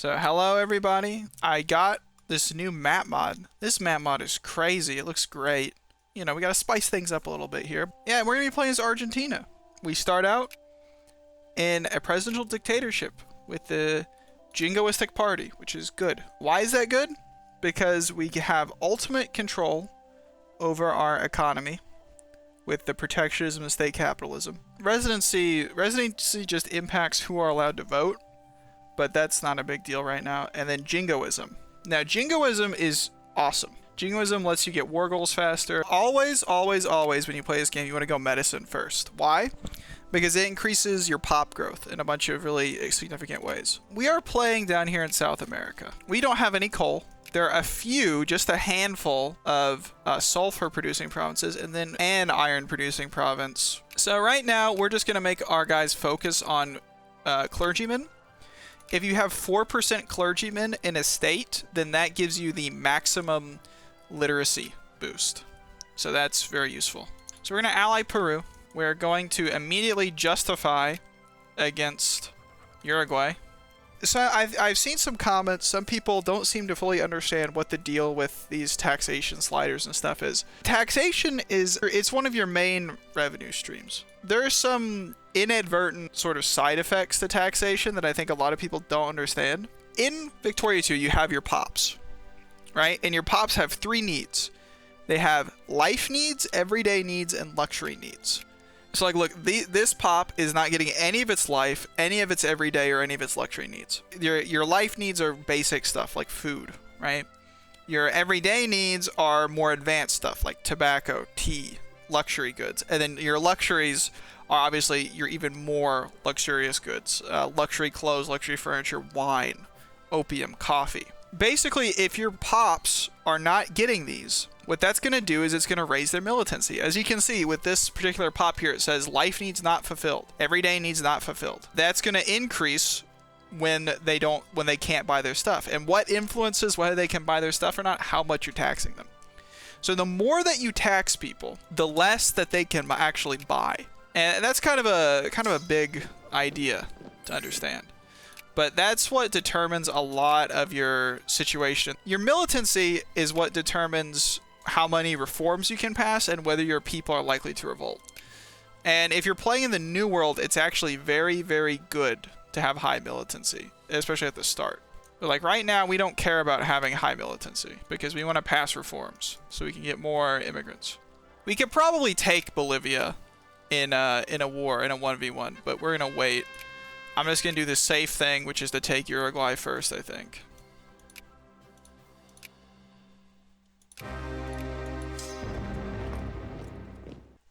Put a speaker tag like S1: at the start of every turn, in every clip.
S1: So hello everybody. I got this new map mod. This map mod is crazy. It looks great. You know, we gotta spice things up a little bit here. Yeah, we're gonna be playing as Argentina. We start out in a presidential dictatorship with the jingoistic party, which is good. Why is that good? Because we have ultimate control over our economy with the protectionism of state capitalism. Residency just impacts who are allowed to vote, but that's not a big deal right now. And then jingoism. Now, jingoism is awesome. Jingoism lets you get war goals faster. Always, always, always when you play this game, you want to go medicine first. Why? Because it increases your pop growth in a bunch of really significant ways. We are playing down here in South America. We don't have any coal. There are a few, just a handful of sulfur-producing provinces and then an iron-producing province. So right now, we're just going to make our guys focus on clergymen. If you have 4% clergymen in a state, then that gives you the maximum literacy boost. So that's very useful. So we're going to ally Peru. We're going to immediately justify against Uruguay. So I've seen some comments. Some people don't seem to fully understand what the deal with these taxation sliders and stuff is. Taxation it's one of your main revenue streams. There are some inadvertent sort of side effects to taxation that I think a lot of people don't understand. In Victoria 2, you have your pops, right? And your pops have 3 needs. They have life needs, everyday needs, and luxury needs. So like, look, this pop is not getting any of its life, any of its everyday, or any of its luxury needs. Your life needs are basic stuff like food, right? Your everyday needs are more advanced stuff like tobacco, tea, luxury goods. And then your luxuries are obviously your even more luxurious goods. Luxury clothes, luxury furniture, wine, opium, coffee. Basically, if your pops are not getting these, what that's going to do is it's going to raise their militancy. As you can see with this particular pop here, it says life needs not fulfilled. Everyday needs not fulfilled. That's going to increase when they can't buy their stuff. And what influences whether they can buy their stuff or not? How much you're taxing them. So the more that you tax people, the less that they can actually buy. And that's kind of a big idea to understand. But that's what determines a lot of your situation. Your militancy is what determines how many reforms you can pass and whether your people are likely to revolt. And if you're playing in the New World, it's actually very, very good to have high militancy, especially at the start. But like right now, we don't care about having high militancy because we want to pass reforms so we can get more immigrants. We could probably take Bolivia in a war, in a 1v1, but we're going to wait. I'm just going to do the safe thing, which is to take Uruguay first, I think.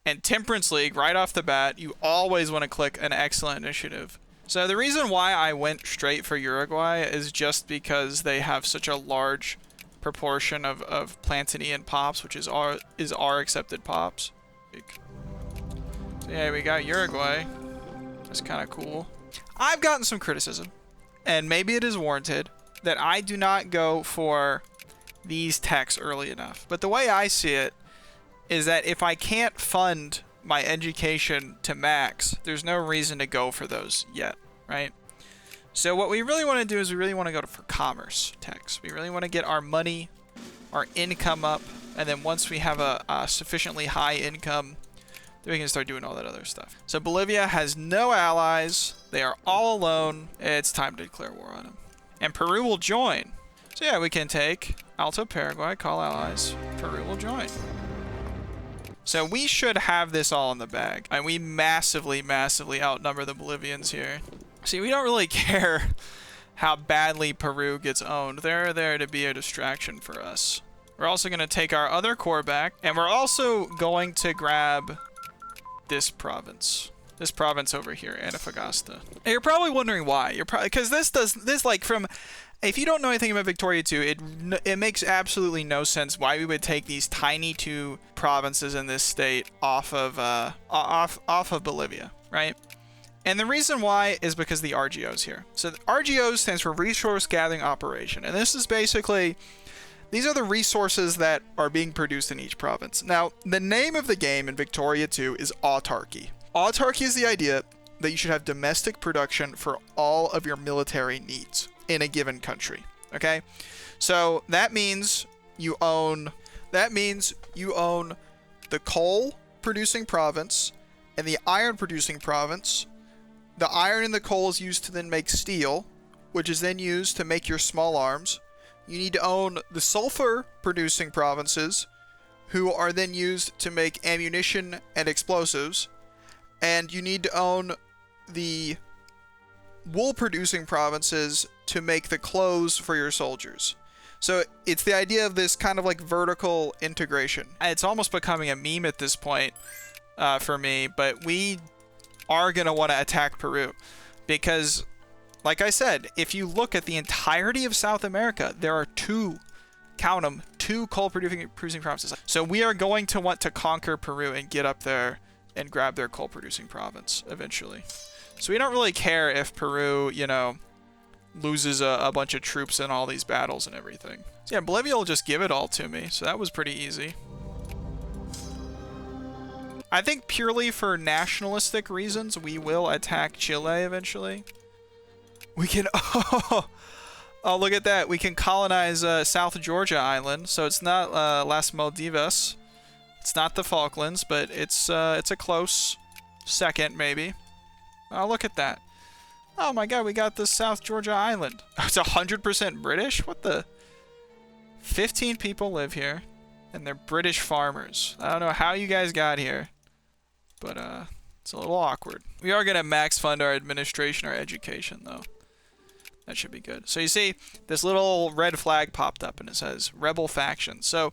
S1: And Temperance League, right off the bat, you always want to click an excellent initiative. So the reason why I went straight for Uruguay is just because they have such a large proportion of Plantinian pops, which is our accepted pops. So yeah, we got Uruguay. That's kind of cool. I've gotten some criticism, and maybe it is warranted, that I do not go for these techs early enough. But the way I see it is that if I can't fund my education to max, there's no reason to go for those yet, right? So what we really want to do is we really want to go for commerce techs. We really want to get our money, our income up, and then once we have a sufficiently high income, then we can start doing all that other stuff. So Bolivia has no allies. They are all alone. It's time to declare war on them. And Peru will join. So yeah, we can take Alto Paraguay, call allies. Peru will join. So we should have this all in the bag. And we massively, massively outnumber the Bolivians here. See, we don't really care how badly Peru gets owned. They're there to be a distraction for us. We're also going to take our other core back. And we're also going to grab this province over here, Antofagasta. And you're probably wondering why. You're probably because if you don't know anything about Victoria 2, it makes absolutely no sense why we would take these tiny 2 provinces in this state off of Bolivia, right? And the reason why is because the RGO's here. So the RGO stands for Resource Gathering Operation, and this is basically these are the resources that are being produced in each province. Now, the name of the game in Victoria 2 is autarky. Autarky is the idea that you should have domestic production for all of your military needs. in a given country. Okay, so that means you own the coal producing province and the iron producing province. The iron and the coal is used to then make steel, which is then used to make your small arms. You need to own the sulfur producing provinces, who are then used to make ammunition and explosives. And you need to own the wool producing provinces to make the clothes for your soldiers. So it's the idea of this kind of like vertical integration. It's almost becoming a meme at this point for me, but we are going to want to attack Peru because, like I said, if you look at the entirety of South America, there are two coal producing provinces. So we are going to want to conquer Peru and get up there and grab their coal producing province eventually. So we don't really care if Peru, you know, loses a bunch of troops in all these battles and everything. So yeah, Bolivia will just give it all to me, so that was pretty easy. I think purely for nationalistic reasons, we will attack Chile eventually. We can... Oh, look at that. We can colonize South Georgia Island, so it's not Las Maldivas. It's not the Falklands, but it's a close second, maybe. Oh, look at that. Oh my god, we got the South Georgia Island. It's 100% British? What the? 15 people live here, and they're British farmers. I don't know how you guys got here, but it's a little awkward. We are going to max fund our administration, our education, though. That should be good. So you see, this little red flag popped up, and it says Rebel Faction. So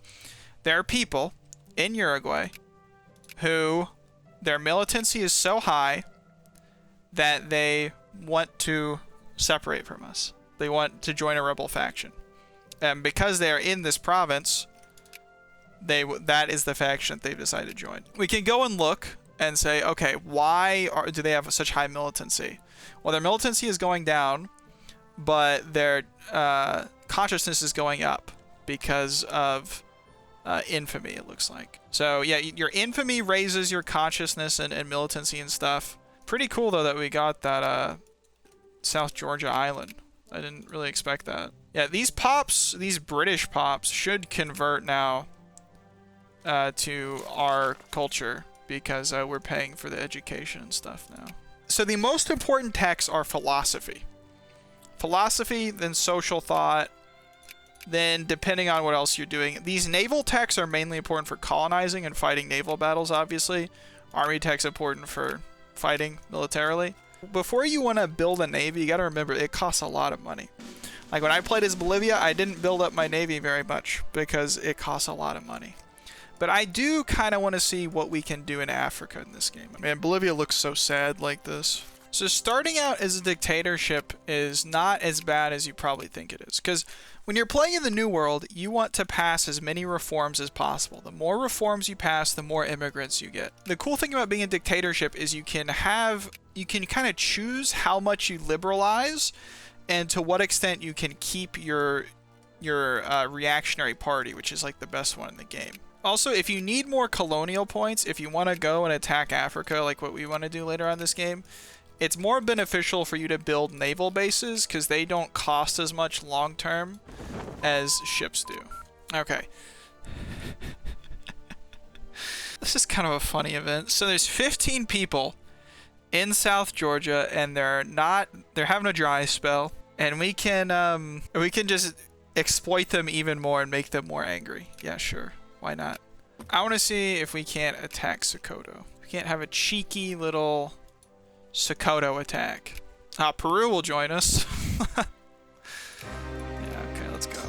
S1: there are people in Uruguay who their militancy is so high that they want to separate from us. They want to join a rebel faction. And because they are in this province, that is the faction that they've decided to join. We can go and look and say, okay, why do they have such high militancy? Well, their militancy is going down, but their consciousness is going up because of infamy, it looks like. So yeah, your infamy raises your consciousness and militancy and stuff. Pretty cool, though, that we got that South Georgia Island. I didn't really expect that. Yeah, these pops, these British pops, should convert now to our culture because we're paying for the education and stuff now. So the most important texts are philosophy. Philosophy, then social thought, then depending on what else you're doing. These naval texts are mainly important for colonizing and fighting naval battles, obviously. Army texts important for fighting militarily. Before you want to build a navy, you got to remember it costs a lot of money. Like when I played as Bolivia, I didn't build up my navy very much because it costs a lot of money. But I do kind of want to see what we can do in Africa in this game. Man, Bolivia looks so sad like this. So starting out as a dictatorship is not as bad as you probably think it is. Because when you're playing in the New World, you want to pass as many reforms as possible. The more reforms you pass, the more immigrants you get. The cool thing about being a dictatorship is you can kind of choose how much you liberalize and to what extent you can keep your reactionary party, which is like the best one in the game. Also, if you need more colonial points, if you want to go and attack Africa like what we want to do later on this game, it's more beneficial for you to build naval bases because they don't cost as much long term as ships do. Okay. This is kind of a funny event. So there's 15 people in South Georgia and they're having a dry spell, and we can just exploit them even more and make them more angry. Yeah, sure. Why not? I want to see if we can't attack Sokoto. We can't have a cheeky little Sokoto attack. Peru will join us. Yeah, okay, let's go.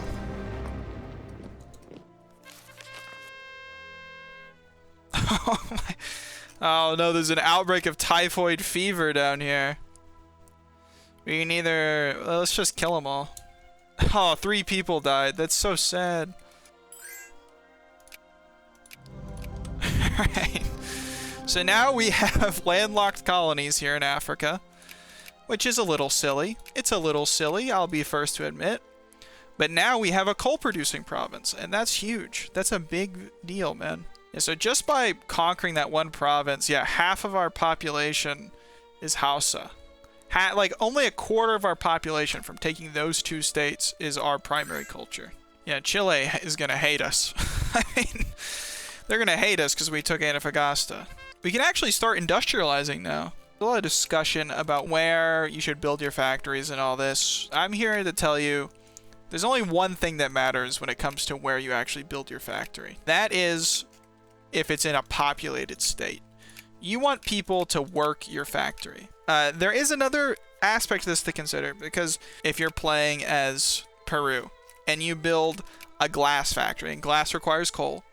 S1: Oh no, there's an outbreak of typhoid fever down here. We can either... let's just kill them all. Oh, 3 people died. That's so sad. Alright. So now we have landlocked colonies here in Africa, which is a little silly. It's a little silly, I'll be first to admit. But now we have a coal-producing province, and that's huge. That's a big deal, man. Yeah, so just by conquering that one province, yeah, half of our population is Hausa. Like only a quarter of our population from taking those 2 states is our primary culture. Yeah, Chile is going to hate us. I mean, they're going to hate us because we took Antofagasta. We can actually start industrializing now. There's a lot of discussion about where you should build your factories and all this. I'm here to tell you there's only one thing that matters when it comes to where you actually build your factory. That is if it's in a populated state. You want people to work your factory. There is another aspect to this to consider, because if you're playing as Peru and you build a glass factory, and glass requires coal,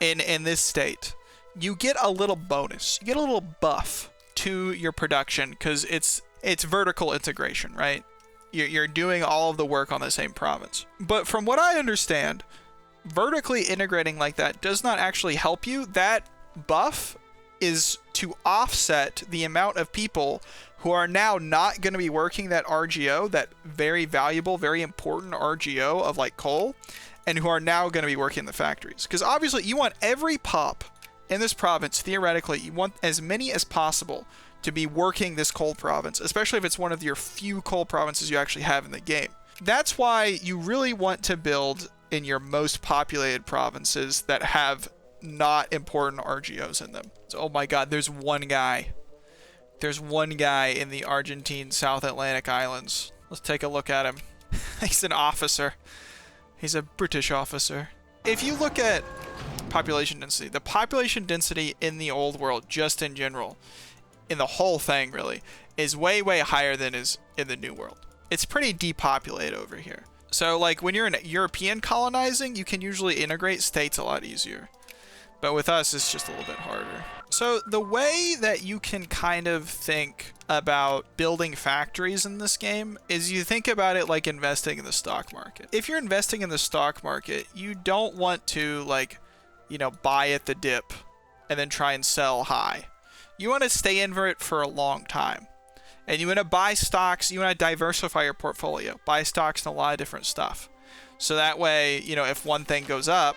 S1: in this state, you get a little bonus. You get a little buff to your production because it's vertical integration, right? You're doing all of the work on the same province. But from what I understand, vertically integrating like that does not actually help you. That buff is to offset the amount of people who are now not going to be working that RGO, that very valuable, very important RGO of like coal, and who are now going to be working in the factories. Because obviously you want every pop in this province, theoretically, you want as many as possible to be working this coal province, especially if it's one of your few coal provinces you actually have in the game. That's why you really want to build in your most populated provinces that have not important RGOs in them. So, oh my god, there's one guy. There's one guy in the Argentine South Atlantic Islands. Let's take a look at him. He's an officer. He's a British officer. If you look at population density, the population density in the old world, just in general, in the whole thing really, is way, way higher than is in the new world. It's pretty depopulated over here. So like when you're in European colonizing, you can usually integrate states a lot easier. But with us, it's just a little bit harder. So the way that you can kind of think about building factories in this game is you think about it like investing in the stock market. If you're investing in the stock market, you don't want to like, you know, buy at the dip and then try and sell high. You want to stay in for it for a long time. And you want to buy stocks, you want to diversify your portfolio. Buy stocks in a lot of different stuff. So that way, you know, if one thing goes up,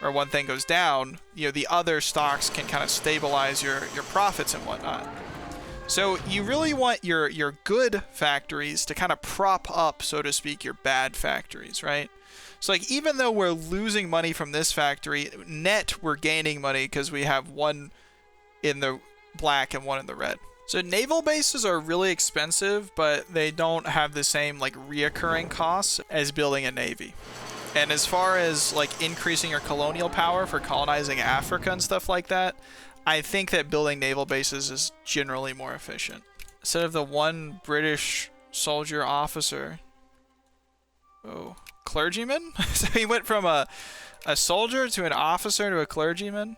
S1: or one thing goes down, you know, the other stocks can kind of stabilize your profits and whatnot. So you really want your good factories to kind of prop up, so to speak, your bad factories, right? So like even though we're losing money from this factory, net we're gaining money because we have one in the black and one in the red. So naval bases are really expensive, but they don't have the same like reoccurring costs as building a navy. And as far as like increasing your colonial power for colonizing Africa and stuff like that, I think that building naval bases is generally more efficient. Instead of the one British soldier officer, oh, clergyman? So he went from a soldier to an officer to a clergyman,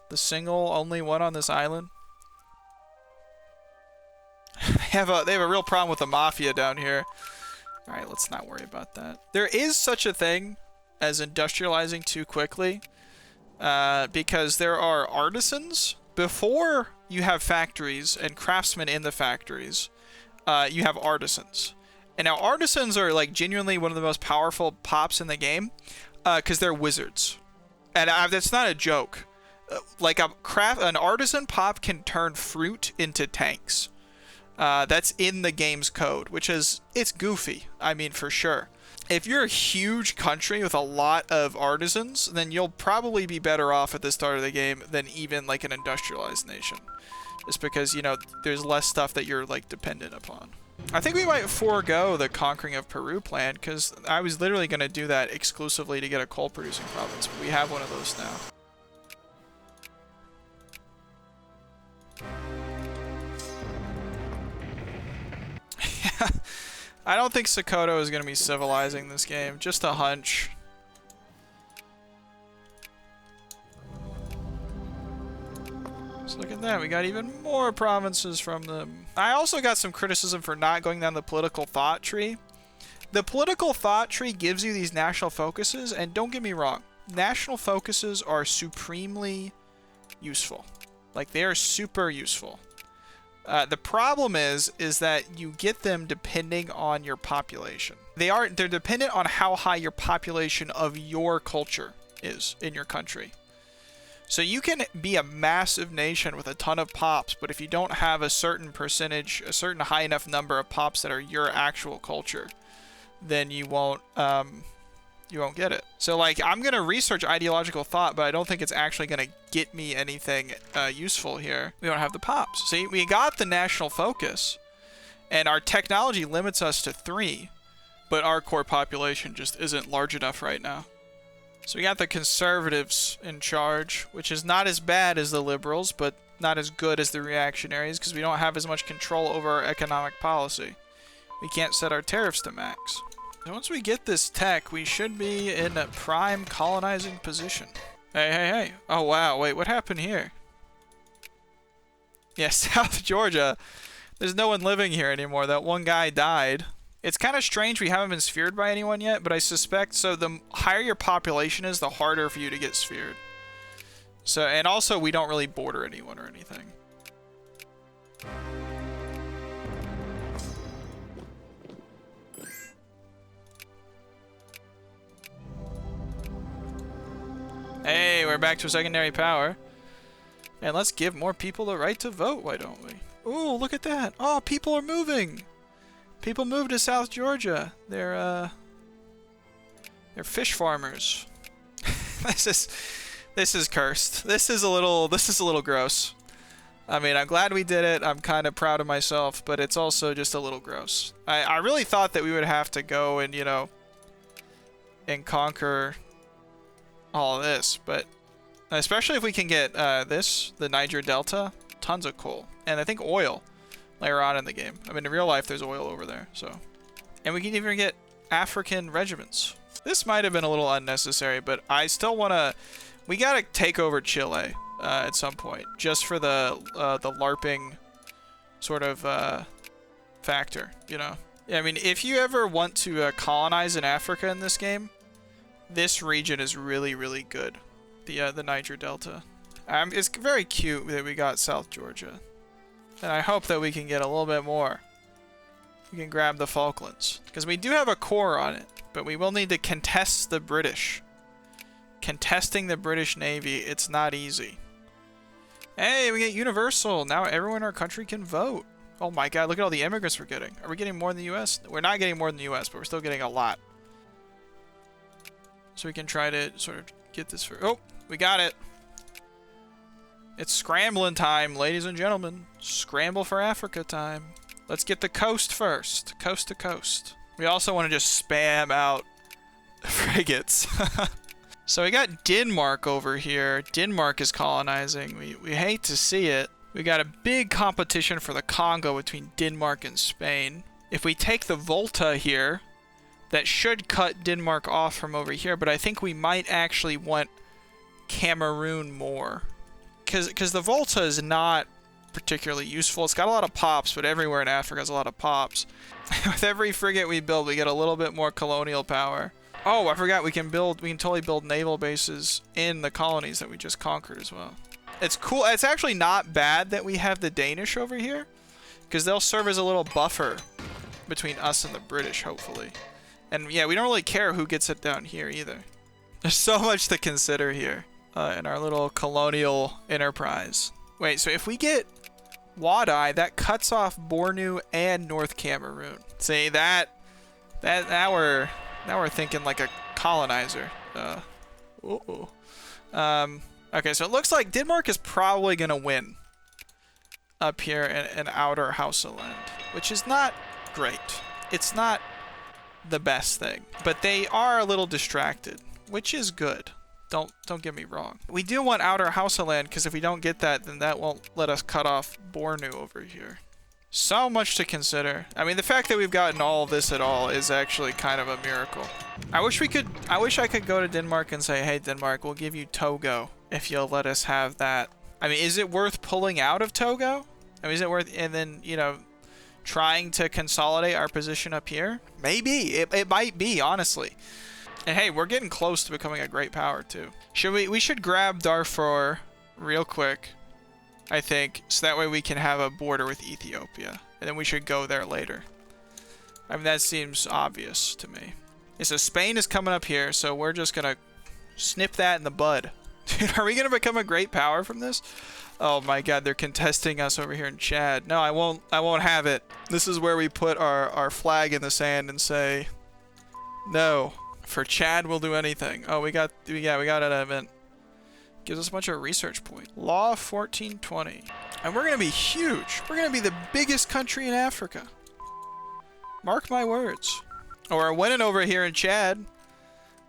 S1: the single only one on this island. They have a real problem with the mafia down here. Alright, let's not worry about that. There is such a thing as industrializing too quickly because there are artisans. Before you have factories and craftsmen in the factories, you have artisans. And now artisans are like genuinely one of the most powerful pops in the game because they're wizards. And that's not a joke. Like an artisan pop can turn fruit into tanks. That's in the game's code, which is, it's goofy. I mean, for sure. If you're a huge country with a lot of artisans, then you'll probably be better off at the start of the game than even like an industrialized nation. Just because, you know, there's less stuff that you're like dependent upon. I think we might forego the conquering of Peru plan, because I was literally going to do that exclusively to get a coal producing province, but we have one of those now. I don't think Sokoto is going to be civilizing this game. Just a hunch. So look at that. We got even more provinces from them. I also got some criticism for not going down the political thought tree. The political thought tree gives you these national focuses, and don't get me wrong. National focuses are supremely useful. Like, they are super useful. The problem is that you get them depending on your population. They're dependent on how high your population of your culture is in your country. So you can be a massive nation with a ton of pops, but if you don't have a certain percentage, a certain high enough number of pops that are your actual culture, then you won't get it. So like, I'm gonna research ideological thought, but I don't think it's actually gonna get me anything useful here. We don't have the pops. See, we got the national focus, and our technology limits us to 3, but our core population just isn't large enough right now. So we got the conservatives in charge, which is not as bad as the liberals, but not as good as the reactionaries, because we don't have as much control over our economic policy. We can't set our tariffs to max. So once we get this tech, we should be in a prime colonizing position. Hey, hey, hey. Oh, wow. Wait, what happened here? Yeah, South Georgia. There's no one living here anymore. That one guy died. It's kind of strange we haven't been sphered by anyone yet, but I suspect, so the higher your population is, the harder for you to get sphered. So, and also we don't really border anyone or anything. Hey, we're back to a secondary power. And let's give more people the right to vote, why don't we? Ooh, look at that. Oh, people are moving. People moved to South Georgia. They're fish farmers. This is cursed. This is a little gross. I mean, I'm glad we did it. I'm kind of proud of myself, but it's also just a little gross. I really thought that we would have to go and, you know, and conquer all of this, but especially if we can get the Niger Delta, tons of coal, and I think oil later on in the game. I mean, in real life, there's oil over there, so. And we can even get African regiments. This might have been a little unnecessary, but I still want to. We gotta take over Chile at some point, just for the LARPing sort of factor, you know. I mean, if you ever want to colonize in Africa in this game, this region is really, really good. The Niger Delta. It's very cute that we got South Georgia. And I hope that we can get a little bit more. We can grab the Falklands. Because we do have a core on it. But we will need to contest the British. Contesting the British Navy, it's not easy. Hey, we get universal. Now everyone in our country can vote. Oh my god, look at all the immigrants we're getting. Are we getting more than the US? We're not getting more than the US, but we're still getting a lot. So we can try to sort of get this for... Oh, we got it. It's scrambling time, ladies and gentlemen. Scramble for Africa time. Let's get the coast first. Coast to coast. We also want to just spam out frigates. So we got Denmark over here. Denmark is colonizing. We hate to see it. We got a big competition for the Congo between Denmark and Spain. If we take the Volta here, that should cut Denmark off from over here, but I think we might actually want Cameroon more. Because the Volta is not particularly useful. It's got a lot of pops, but everywhere in Africa has a lot of pops. With every frigate we build, we get a little bit more colonial power. Oh, I forgot we can totally build naval bases in the colonies that we just conquered as well. It's cool. It's actually not bad that we have the Danish over here, because they'll serve as a little buffer between us and the British, hopefully. And yeah, we don't really care who gets it down here either. There's so much to consider here. In our little colonial enterprise. Wait, so if we get Wadai, that cuts off Bornu and North Cameroon. See, now we're thinking like a colonizer. Okay, so it looks like Denmark is probably gonna win up here in outer Hausaland, which is not great. It's not the best thing, but they are a little distracted, which is good. Don't get me wrong. We do want outer Hausaland, because if we don't get that, then that won't let us cut off Bornu over here. So much to consider. I mean, the fact that we've gotten all of this at all is actually kind of a miracle. I wish I could go to Denmark and say, hey, Denmark, we'll give you Togo if you'll let us have that. I mean, is it worth pulling out of Togo? I mean, is it worth, and then, you know, trying to consolidate our position up here? Maybe. It might be, honestly. And hey, we're getting close to becoming a great power too. We should grab Darfur real quick, I think, so that way we can have a border with Ethiopia. And then we should go there later. I mean, that seems obvious to me. Yeah, so Spain is coming up here, so we're just gonna snip that in the bud. Dude, are we gonna become a great power from this? Oh my god, they're contesting us over here in Chad. No, I won't have it. This is where we put our flag in the sand and say, no. For Chad, we'll do anything. Oh, we got an event. Gives us a bunch of research points. Law 1420. And we're gonna be huge. We're gonna be the biggest country in Africa. Mark my words. Oh, we're winning over here in Chad.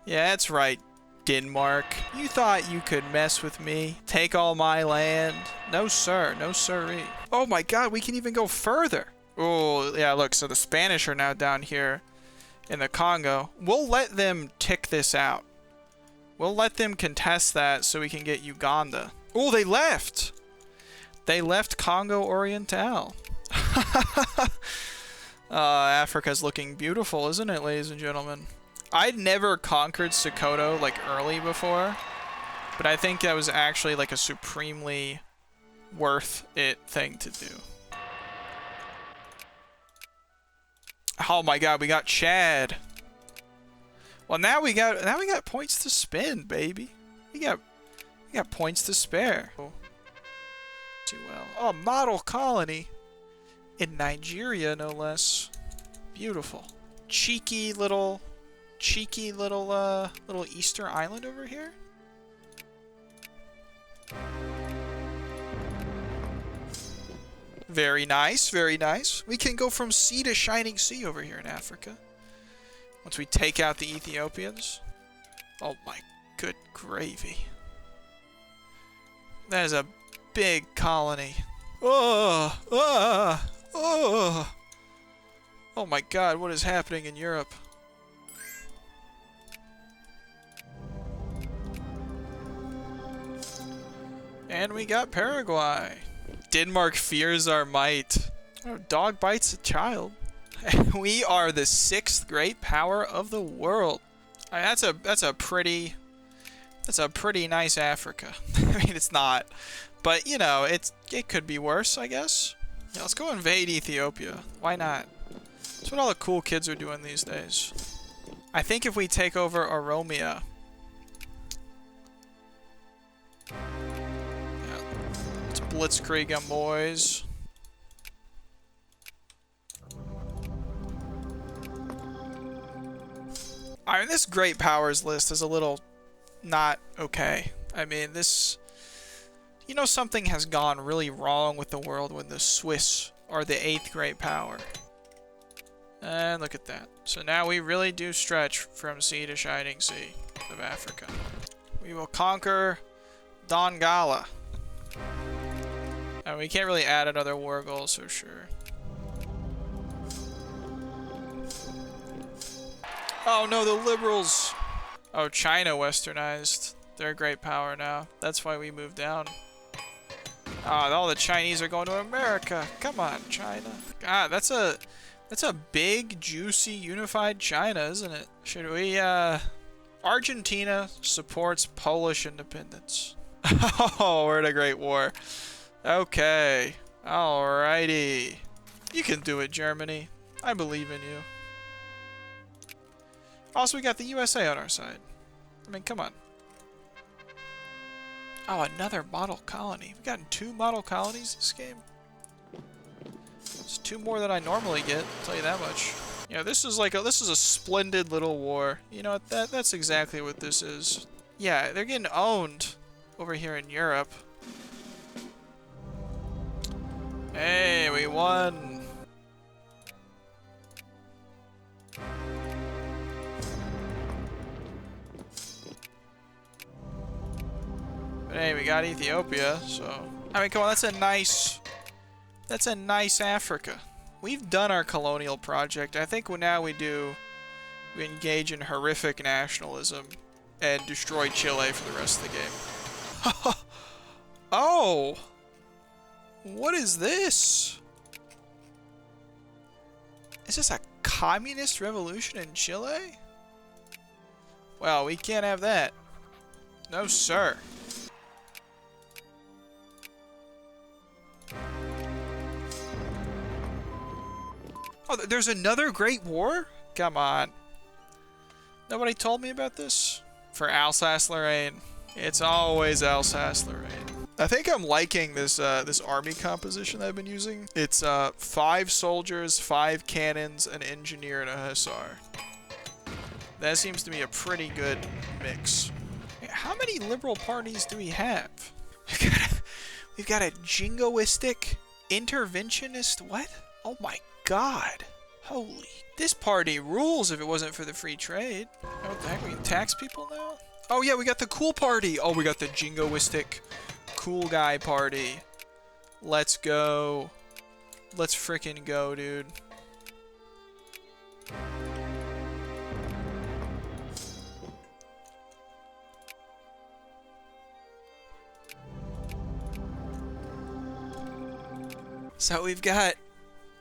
S1: Yeah, that's right, Denmark. You thought you could mess with me? Take all my land? No, sir. No, sirree. Oh my god, we can even go further. Oh, yeah, look, so the Spanish are now down here in the Congo. We'll let them tick this out. We'll let them contest that so we can get Uganda. Oh, they left! They left Congo Oriental. Africa's looking beautiful, isn't it, ladies and gentlemen? I'd never conquered Sokoto, like, early before. But I think that was actually, like, a supremely worth it thing to do. Oh my god, we got Chad. Well, now we got points to spend, baby. We got points to spare. Too well. Oh, model colony in Nigeria, no less. Beautiful. Cheeky little Easter island over here. Very nice, very nice. We can go from sea to shining sea over here in Africa. Once we take out the Ethiopians. Oh my good gravy. That is a big colony. Oh my god, what is happening in Europe? And we got Paraguay. Denmark fears our might. Oh, dog bites a child. We are the 6th great power of the world. I mean, that's a pretty nice Africa. I mean, it's not, but you know, it could be worse, I guess. Yeah, let's go invade Ethiopia. Why not? That's what all the cool kids are doing these days. I think if we take over Oromia, yeah, let's blitzkrieg them, boys. I mean, this great powers list is a little not okay. I mean, this... You know, something has gone really wrong with the world when the Swiss are the 8th great power. And look at that. So now we really do stretch from sea to shining sea of Africa. We will conquer Donggala. And we can't really add another war goal, so sure. Oh no, the liberals! Oh, China westernized. They're a great power now. That's why we moved down. Ah, all the Chinese are going to America. Come on, China. God, that's a big, juicy, unified China, isn't it? Should we, Argentina supports Polish independence. Oh, we're in a great war. Okay. Alrighty. You can do it, Germany. I believe in you. Also, we got the USA on our side. I mean, come on. Oh, another model colony. We've gotten 2 model colonies this game. It's 2 more than I normally get, I'll tell you that much. Yeah, this is a splendid little war. You know what, that's exactly what this is. Yeah, they're getting owned over here in Europe. Hey, we won. But hey, we got Ethiopia, so... I mean, come on, that's a nice Africa. We've done our colonial project. I think now we engage in horrific nationalism and destroy Chile for the rest of the game. Oh! What is this? Is this a communist revolution in Chile? Well, we can't have that. No, sir. Oh, there's another Great War? Come on. Nobody told me about this? For Alsace-Lorraine. It's always Alsace-Lorraine. I think I'm liking this this army composition that I've been using. It's 5 soldiers, 5 cannons, an engineer, and a hussar. That seems to be a pretty good mix. How many liberal parties do we have? We've got a jingoistic, interventionist, what? Oh my god. Holy. This party rules if it wasn't for the free trade. Oh, what the heck, we can tax people now? Oh yeah, we got the cool party. Oh, we got the jingoistic cool guy party. Let's go. Let's frickin' go, dude. So we've got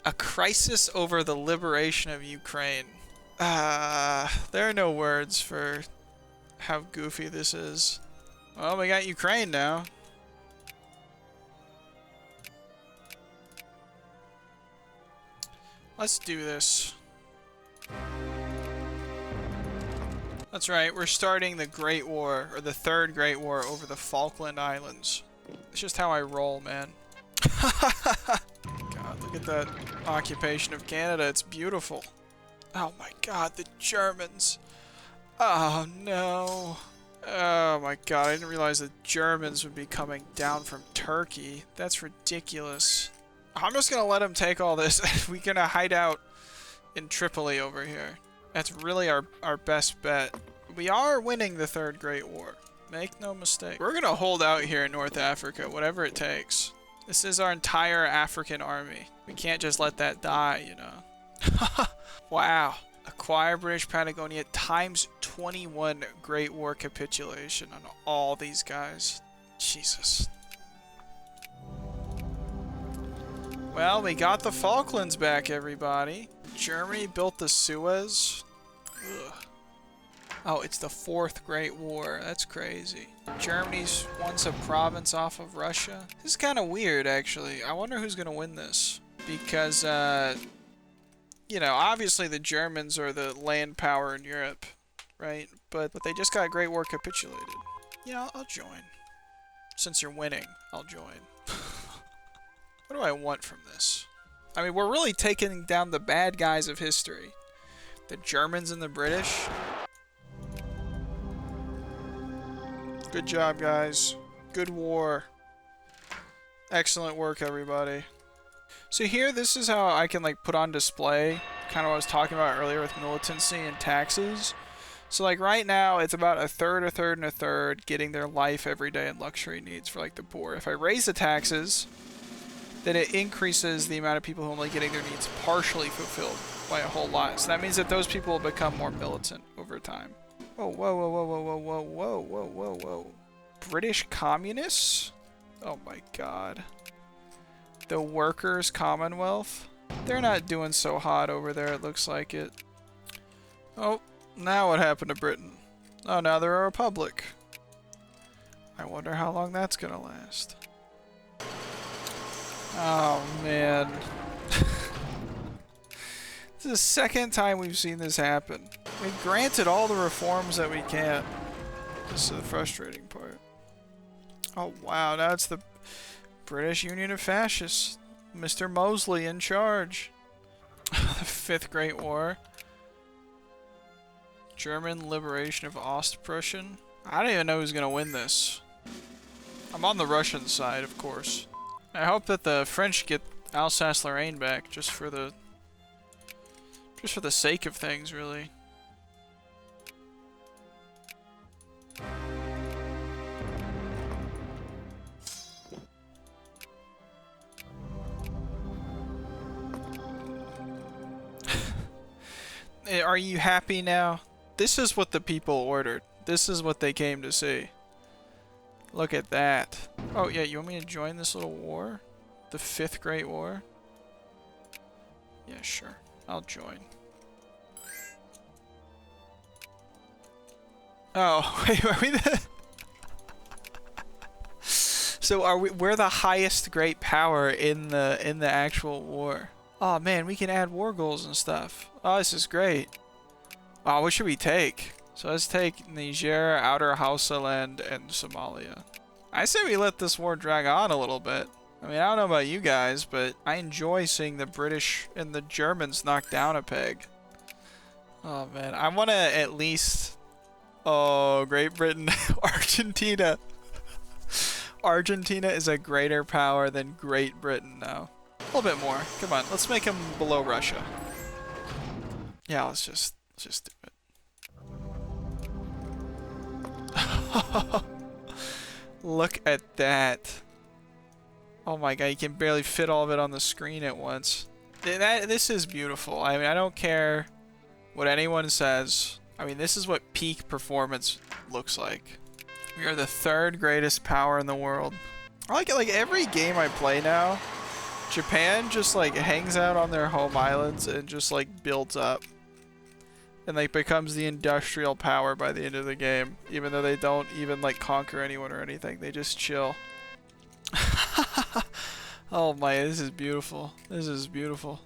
S1: a crisis over the liberation of Ukraine. There are no words for how goofy this is. Well, we got Ukraine now. Let's do this. That's right, we're starting the Great War, or the Third Great War over the Falkland Islands. It's just how I roll, man. God, look at that occupation of Canada. It's beautiful. Oh my god, the Germans. Oh no. Oh my god, I didn't realize the Germans would be coming down from Turkey. That's ridiculous. I'm just gonna let them take all this. We're gonna hide out in Tripoli over here. That's really our best bet. We are winning the Third Great War. Make no mistake. We're gonna hold out here in North Africa, whatever it takes. This is our entire African army. We can't just let that die, you know. Wow. Acquire British Patagonia times 21 Great War capitulation on all these guys. Jesus. Well, we got the Falklands back, everybody. Germany built the Suez. Ugh. Oh, it's the Fourth Great War. That's crazy. Germany's once a province off of Russia. This is kind of weird, actually. I wonder who's going to win this. Because, you know, obviously the Germans are the land power in Europe, right? But they just got Great War capitulated. Yeah, I'll join. Since you're winning, I'll join. What do I want from this? I mean, we're really taking down the bad guys of history. The Germans and the British. Good job, guys. Good war. Excellent work, everybody. So here, this is how I can, like, put on display kind of what I was talking about earlier with militancy and taxes. So, like, right now, it's about a third, a third, and a third getting their life, everyday, and luxury needs for, like, the poor. If I raise the taxes, then it increases the amount of people who are only getting their needs partially fulfilled by a whole lot. So that means that those people will become more militant over time. Whoa, whoa, whoa, whoa, whoa, whoa, whoa, whoa, whoa, whoa, whoa. British communists? Oh my god. The Workers' Commonwealth? They're not doing so hot over there, it looks like it. Oh, now what happened to Britain? Oh, now they're a republic. I wonder how long that's gonna last. Oh, man. This is the second time we've seen this happen. We granted all the reforms that we can. This is the frustrating part. Oh, wow. Now it's the British Union of Fascists. Mr. Mosley in charge. The Fifth Great War. German liberation of Ostprussian. I don't even know who's going to win this. I'm on the Russian side, of course. I hope that the French get Alsace-Lorraine back, just for the sake of things, really. Are you happy now? This is what the people ordered. This is what they came to see. Look at that. Oh, yeah, you want me to join this little war? The Fifth Great War? Yeah, sure. I'll join. Oh, wait, are we the... So we're the highest great power in the actual war. Oh man, we can add war goals and stuff. Oh, this is great. Oh, what should we take? So let's take Niger, Outer Hausaland, and Somalia. I say we let this war drag on a little bit. I mean, I don't know about you guys, but I enjoy seeing the British and the Germans knock down a peg. Oh, man. I want to at least... Oh, Great Britain. Argentina. Argentina is a greater power than Great Britain now. A little bit more. Come on. Let's make them below Russia. Yeah, let's just do it. Look at that. Oh my god, you can barely fit all of it on the screen at once. This is beautiful. I mean, I don't care what anyone says. I mean, this is what peak performance looks like. We are the 3rd greatest power in the world. I like it, like every game I play now, Japan just like hangs out on their home islands and just like builds up. And like becomes the industrial power by the end of the game. Even though they don't even like conquer anyone or anything. They just chill. Oh my, this is beautiful. This is beautiful.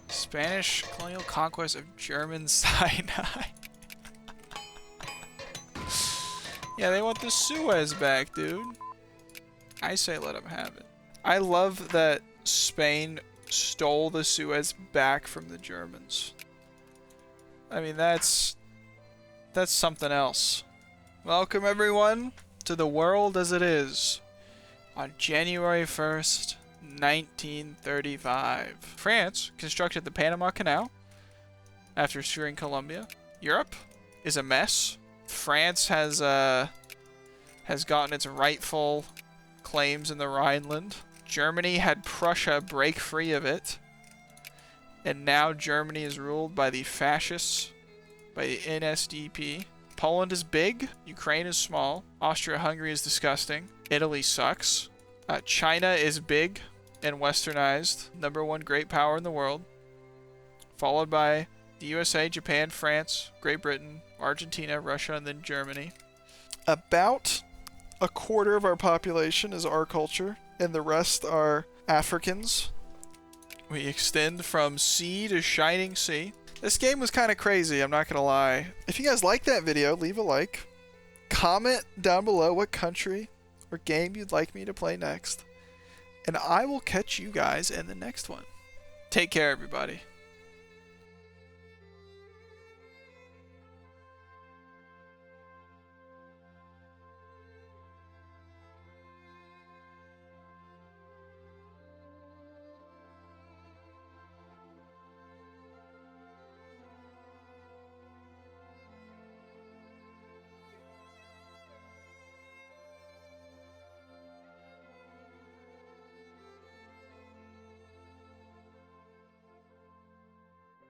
S1: Spanish colonial conquest of German Sinai. Yeah, they want the Suez back, dude. I say let them have it. I love that Spain stole the Suez back from the Germans. I mean, that's something else. Welcome everyone to the world as it is. On January 1st, 1935, France constructed the Panama Canal after suing Colombia. Europe is a mess. France has gotten its rightful claims in the Rhineland. Germany had Prussia break free of it. And now Germany is ruled by the fascists, by the NSDP. Poland is big. Ukraine is small. Austria-Hungary is disgusting. Italy sucks. China is big and westernized. #1 great power in the world. Followed by the USA, Japan, France, Great Britain, Argentina, Russia, and then Germany. About a quarter of our population is our culture, and the rest are Africans. We extend from sea to shining sea. This game was kind of crazy, I'm not going to lie. If you guys like that video, leave a like. Comment down below what country or game you'd like me to play next. And I will catch you guys in the next one. Take care, everybody.